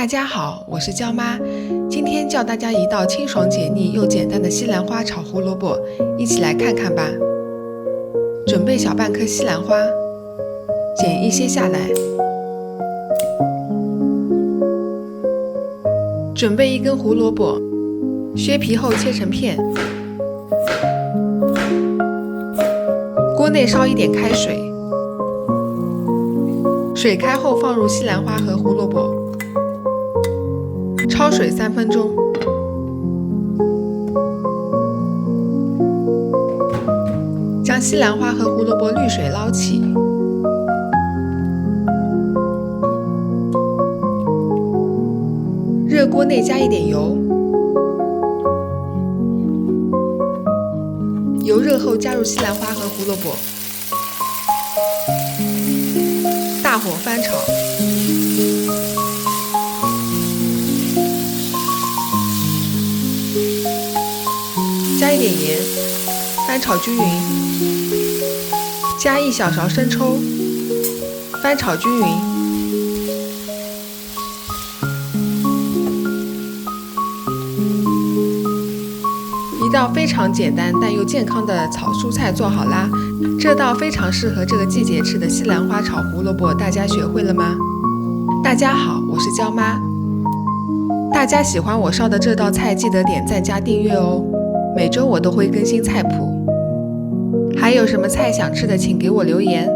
大家好，我是焦妈，今天教大家一道清爽解腻又简单的西兰花炒胡萝卜，一起来看看吧。准备小半颗西兰花，剪一些下来。准备一根胡萝卜，削皮后切成片。锅内烧一点开水，水开后放入西兰花和胡萝卜，焯水3分钟。将西兰花和胡萝卜滤水捞起。热锅内加一点油，油热后加入西兰花和胡萝卜，大火翻炒。加一点盐，翻炒均匀。加1小勺生抽，翻炒均匀。一道非常简单但又健康的炒蔬菜做好啦！这道非常适合这个季节吃的西兰花炒胡萝卜，大家学会了吗？大家好，我是焦妈。大家喜欢我烧的这道菜，记得点赞加订阅哦。每周我都会更新菜谱。还有什么菜想吃的，请给我留言，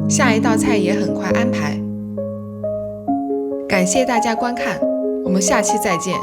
下一道菜也很快安排。感谢大家观看，我们下期再见。